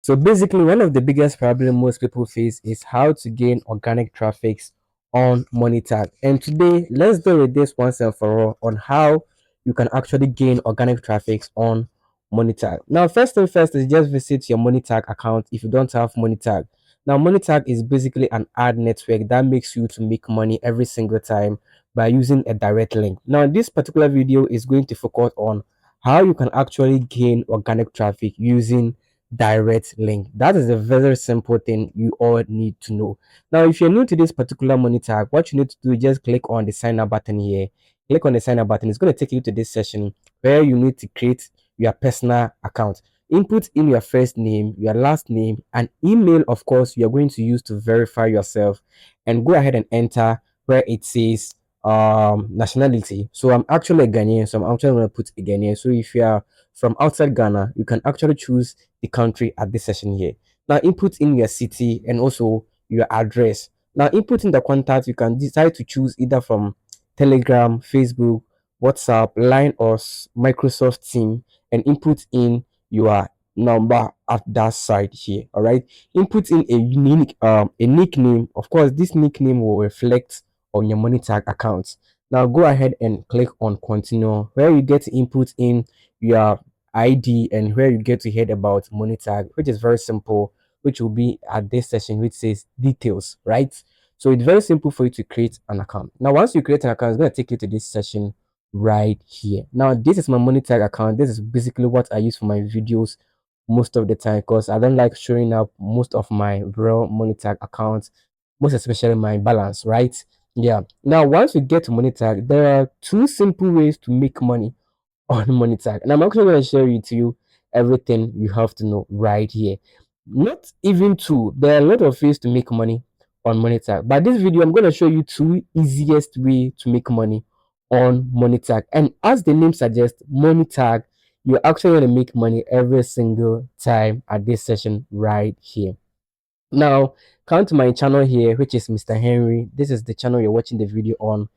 So basically, one of the biggest problem most people face is how to gain organic traffic on Monetag. And today, let's deal with this once and for all on how you can actually gain organic traffic on Monetag. Now, first thing first is just visit your Monetag account if you don't have Monetag. Now, Monetag is basically an ad network that makes you to make money every single time by using a direct link. Now, this particular video is going to focus on how you can actually gain organic traffic using direct link. That is a very simple thing you all need to know. Now, if you're new to this particular money tag, what you need to do is just click on the sign up button here. Click on the sign up button. It's going to take you to this session where you need to create your personal account. Input in your first name, your last name, and email, of course, you're going to use to verify yourself, and go ahead and enter where it says nationality. So I'm actually a Ghanaian, so I'm actually going to put a Ghanaian. So if you are from outside Ghana, you can actually choose the country at this session here. Now input in your city and also your address. Now input in the contact, you can decide to choose either from Telegram, Facebook, WhatsApp, Line, or Microsoft Team, and input in your number at that side here. All right. Input in a unique a nickname. Of course, this nickname will reflect on your Monetag account. Now go ahead and click on continue, where you get to input in your ID and where you get to hear about Monetag, which is very simple, which will be at this session, which says details, right? So it's very simple for you to create an account. Now, once you create an account, it's going to take you to this session right here. Now, this is my Monetag account. This is basically what I use for my videos most of the time because I don't like showing up most of my real Monetag accounts, most especially my balance, right? Yeah. Now, once you get to Monetag, there are two simple ways to make money on Monetag. And I'm actually going to share with you everything you have to know right here. Not even two. There are a lot of ways to make money on Monetag. But this video, I'm going to show you two easiest way to make money on Monetag. And as the name suggests, Monetag, you're actually going to make money every single time at this session right here. Now, come to my channel here, which is Mr. Henry. This is the channel you're watching the video on.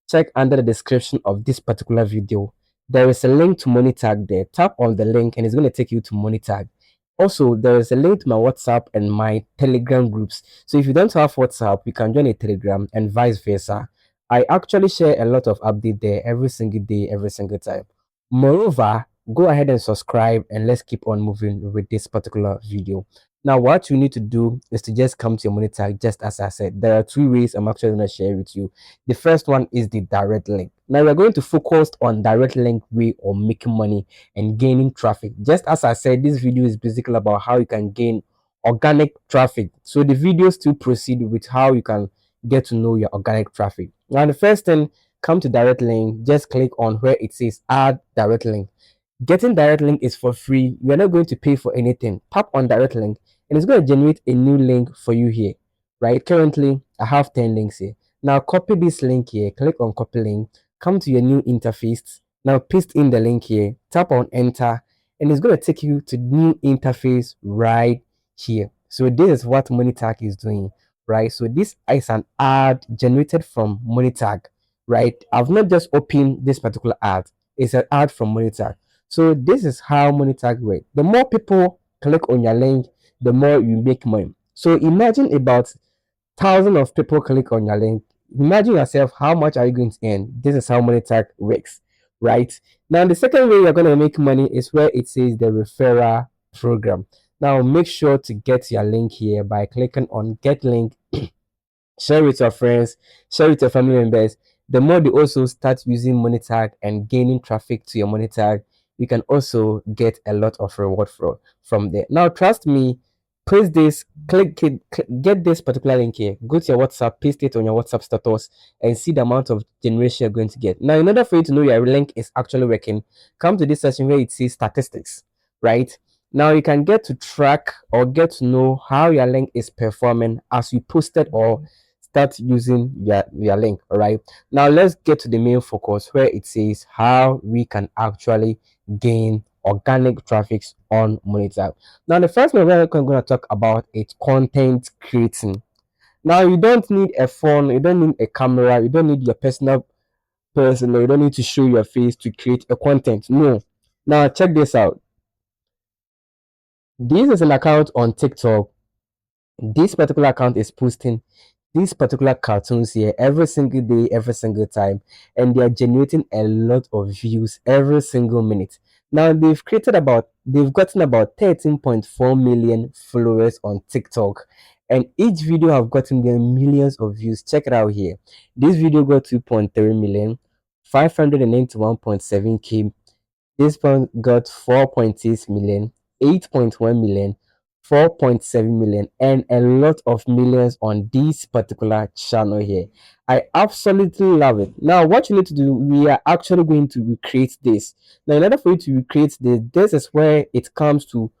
Check under the description of this particular video. There is a link to Monetag there. Tap on the link and it's going to take you to Monetag. Also, there is a link to my WhatsApp and my Telegram groups. So if you don't have WhatsApp, you can join a Telegram and vice versa. I actually share a lot of update there every single day, every single time. Moreover, go ahead and subscribe and let's keep on moving with this particular video. Now, what you need to do is to just come to your Monetag, just as I said. There are three ways I'm actually going to share with you. The first one is the direct link. Now, we're going to focus on direct link way of making money and gaining traffic. Just as I said, this video is basically about how you can gain organic traffic. So the video still proceed with how you can get to know your organic traffic. Now, the first thing, come to direct link, just click on where it says add direct link. Getting direct link is for free. You're not going to pay for anything. Tap on direct link and it's going to generate a new link for you here, right? Currently, I have 10 links here. Now, copy this link here. Click on copy link. Come to your new interface. Now, paste in the link here. Tap on enter and it's going to take you to new interface right here. So this is what Monetag is doing, right? So this is an ad generated from Monetag, right? I've not just opened this particular ad. It's an ad from Monetag. So this is how Monetag works. The more people click on your link, the more you make money. So imagine about thousands of people click on your link. Imagine yourself how much are you going to earn. This is how Monetag works, right? Now the second way you're going to make money is where it says the referral program. Now make sure to get your link here by clicking on get link. Share with your friends, share with your family members. The more they also start using Monetag and gaining traffic to your Monetag, you can also get a lot of reward from there. Now, trust me, paste this, get this particular link here, go to your WhatsApp, paste it on your WhatsApp status, and see the amount of generation you're going to get. Now, in order for you to know your link is actually working, come to this section where it says statistics, right? Now you can get to track or get to know how your link is performing as you posted or start using your link. All right, now let's get to the main focus where it says how we can actually gain organic traffic on Monetag. Now the first one we're going to talk about is content creating. Now you don't need a phone, you don't need a camera, you don't need your personal person, or you don't need to show your face to create a content. No. Now check this out. This is an account on TikTok. This particular account is posting these particular cartoons here every single day, every single time, and they are generating a lot of views every single minute. Now they've gotten about 13.4 million followers on TikTok, and each video have gotten them millions of views. Check it out here. This video got 2.3 million, 591.7K. This one got 4.6 million, 8.1 million, 4.7 million, and a lot of millions on this particular channel here. I absolutely love it. Now, what you need to do, we are actually going to recreate this. Now, in order for you to recreate this is where it comes to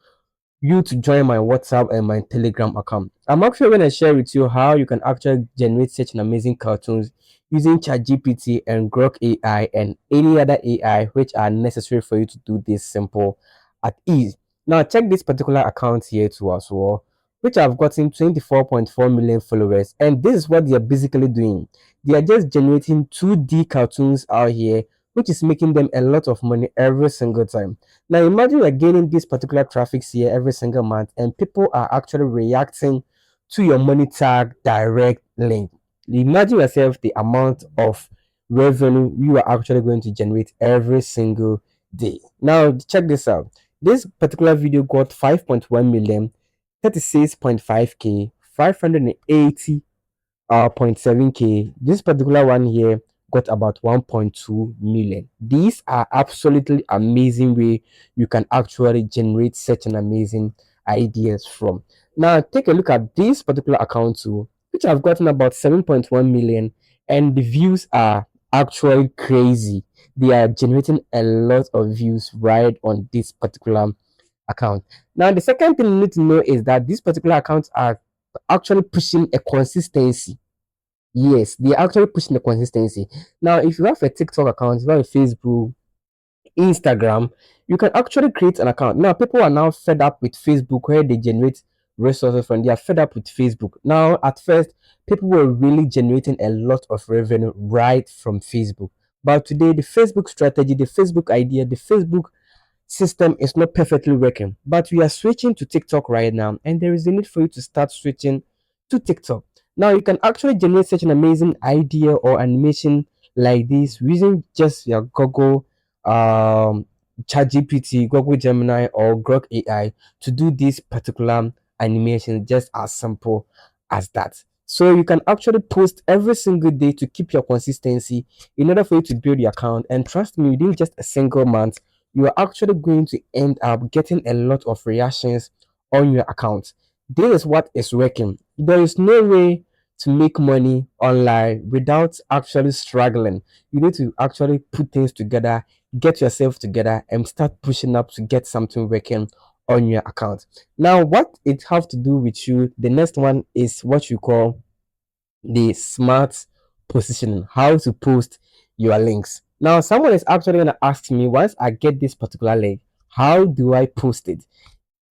you to join my WhatsApp and my Telegram account. I'm actually going to share with you how you can actually generate such an amazing cartoons using ChatGPT and Grok AI and any other AI which are necessary for you to do this simple at ease. Now check this particular account here too as well, which I've gotten 24.4 million followers, and this is what they are basically doing. They are just generating 2D cartoons out here, which is making them a lot of money every single time. Now imagine you're gaining this particular traffic here every single month, and people are actually reacting to your Monetag direct link. Imagine yourself the amount of revenue you are actually going to generate every single day. Now check this out. This particular video got 5.1 million, 36.5K, 580 0.7K. This particular one here got about 1.2 million. These are absolutely amazing way you can actually generate such an amazing ideas from. Now take a look at this particular account too, which I've gotten about 7.1 million, and the views are actually crazy. They are generating a lot of views right on this particular account. Now the second thing you need to know is that these particular accounts are actually pushing a consistency. Yes, they're actually pushing the consistency. Now, if you have a TikTok account, if you have a Facebook, Instagram, you can actually create an account. Now, people are now fed up with Facebook where they generate resources from. They are fed up with Facebook. Now, at first, people were really generating a lot of revenue right from Facebook. But today, the Facebook strategy, the Facebook idea, the Facebook system is not perfectly working. But we are switching to TikTok right now, and there is a need for you to start switching to TikTok. Now you can actually generate such an amazing idea or animation like this using just your Google ChatGPT, Google Gemini, or Grok AI to do this particular animation just as simple as that. So you can actually post every single day to keep your consistency in order for you to build your account. And trust me, within just a single month, you are actually going to end up getting a lot of reactions on your account. This is what is working. There is no way to make money online without actually struggling. You need to actually put things together, get yourself together, and start pushing up to get something working on your account. Now, what it have to do with you, the next one is what you call the smart positioning, how to post your links. Now, someone is actually going to ask me, once I get this particular link, how do I post it?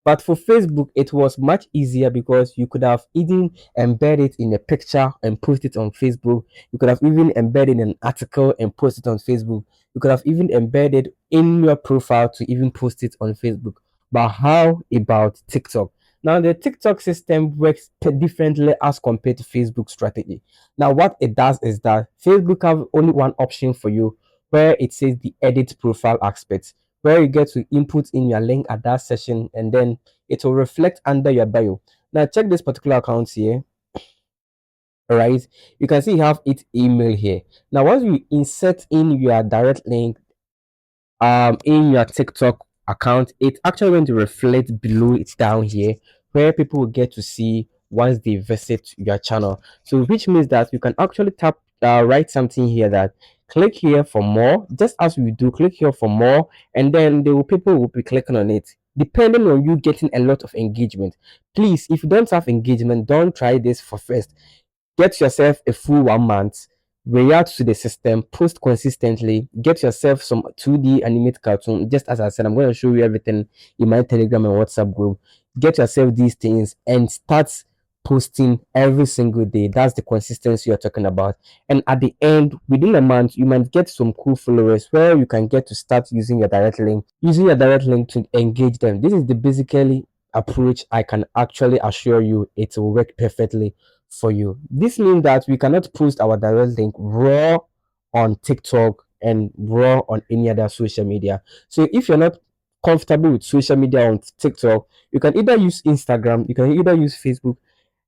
But for Facebook, it was much easier because you could have even embedded it in a picture and post it on Facebook. You could have even embedded an article and post it on Facebook. You could have even embedded in your profile to even post it on Facebook. But how about TikTok? Now, the TikTok system works differently as compared to Facebook strategy. Now, what it does is that Facebook have only one option for you where it says the edit profile aspect, where you get to input in your link at that session, and then it will reflect under your bio. Now check this particular account here. All right, you can see you have its email here. Now once you insert in your direct link in your TikTok account, it's actually going to reflect below it down here where people will get to see once they visit your channel. So which means that you can actually tap write something here that click here for more, just as we do, click here for more, and then people will be clicking on it depending on you getting a lot of engagement. Please, if you don't have engagement, don't try this for first. Get yourself a full 1 month, react to the system, post consistently, get yourself some 2D animate cartoon. Just as I said, I'm going to show you everything in my Telegram and WhatsApp group. Get yourself these things and start posting every single day. That's the consistency you're talking about. And at the end, within a month, you might get some cool followers where you can get to start using your direct link to engage them. This is the basically approach, I can actually assure you it will work perfectly for you. This means that we cannot post our direct link raw on TikTok and raw on any other social media. So if you're not comfortable with social media on TikTok, you can either use Instagram, you can either use Facebook,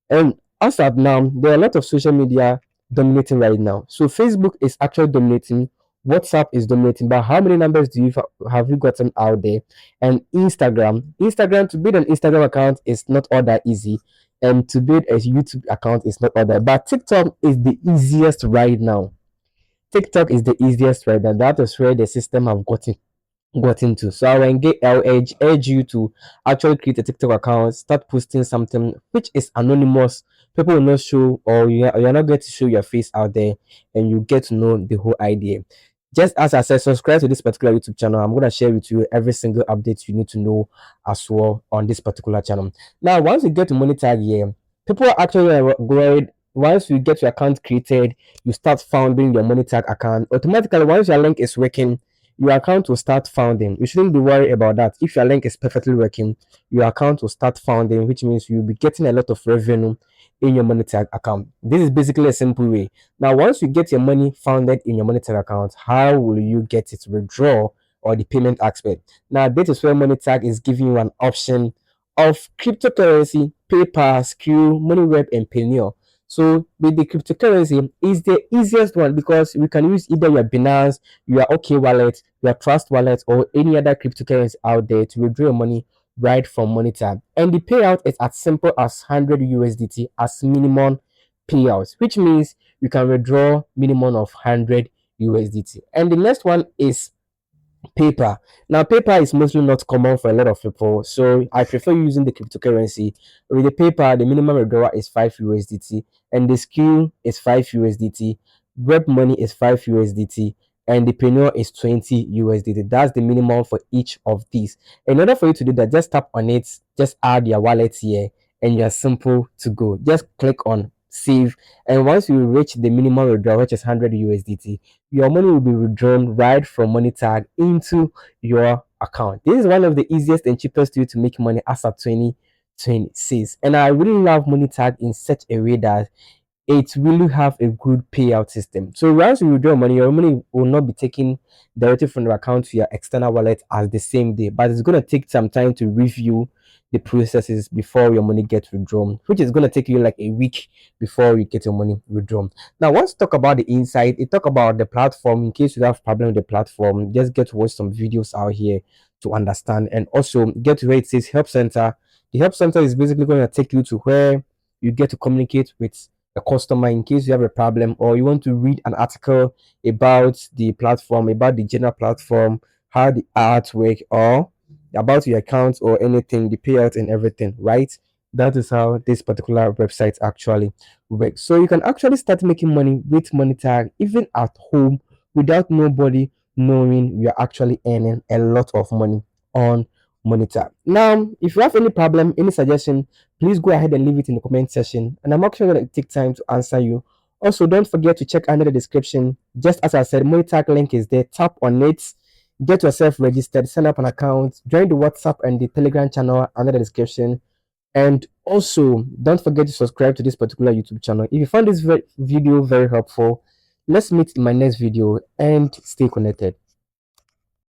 and as of now, there are a lot of social media dominating right now. So Facebook is actually dominating, WhatsApp is dominating, but how many numbers do you have you gotten out there? And Instagram to build an Instagram account is not all that easy, and to build a YouTube account is not all that. But TikTok is the easiest right now. TikTok is the easiest right now. That is where the system have got into. So I'll urge you to actually create a TikTok account, start posting something which is anonymous. People will not show, or you're not going to show your face out there, and you get to know the whole idea. Just as I said, subscribe to this particular YouTube channel. I'm going to share with you every single update you need to know as well on this particular channel. Now, once you get to Monetag here, people are actually worried. Once you get your account created, you start founding your Monetag account. Automatically, once your link is working, your account will start founding. You shouldn't be worried about that. If your link is perfectly working, your account will start founding, which means you'll be getting a lot of revenue in your Monetag account. This is basically a simple way. Now, once you get your money founded in your Monetag account, how will you get it withdraw or the payment aspect? Now, this is where Monetag is giving you an option of cryptocurrency, PayPal, Skill, MoneyWeb, and Payoneer. So with the cryptocurrency is the easiest one because we can use either your Binance, your OK wallet, your Trust wallet, or any other cryptocurrency out there to withdraw your money right from Monetag. And the payout is as simple as 100 USDT as minimum payouts, which means you can withdraw minimum of 100 USDT. And the next one is paper. Now, paper is mostly not common for a lot of people, so I prefer using the cryptocurrency. With the paper, the minimum withdrawal is 5 USDT, and the skill is 5 USDT. Web money is 5 USDT, and the penure is 20 USDT. That's the minimum for each of these. In order for you to do that, just tap on it, just add your wallet here, and you're simple to go. Just click on save, and once you reach the minimum withdrawal, which is 100 USDT, your money will be withdrawn right from Monetag into your account. This is one of the easiest and cheapest way to make money as of 2026. And I really love Monetag in such a way that it really have a good payout system. So once you withdraw money, your money will not be taken directly from your account to your external wallet as the same day, but it's going to take some time to review the processes before your money gets withdrawn, which is going to take you like a week before you get your money withdrawn. Now, once talk about the inside, it talk about the platform. In case you have problem with the platform, just get to watch some videos out here to understand, and also get to where it says help center. The help center is basically going to take you to where you get to communicate with a customer in case you have a problem, or you want to read an article about the platform, about the general platform, how the ads work, or about your account or anything, the payout and everything, right? That is how this particular website actually works. So you can actually start making money with Monetag even at home without nobody knowing you're actually earning a lot of money on Monetag. Now, if you have any problem, any suggestion, please go ahead and leave it in the comment section, and I'm actually going to take time to answer you. Also, don't forget to check under the description. Just as I said, Monetag link is there. Tap on it, get yourself registered, sign up an account, join the WhatsApp and the Telegram channel under the description. And also, don't forget to subscribe to this particular YouTube channel. If you found this video very helpful, let's meet in my next video and stay connected.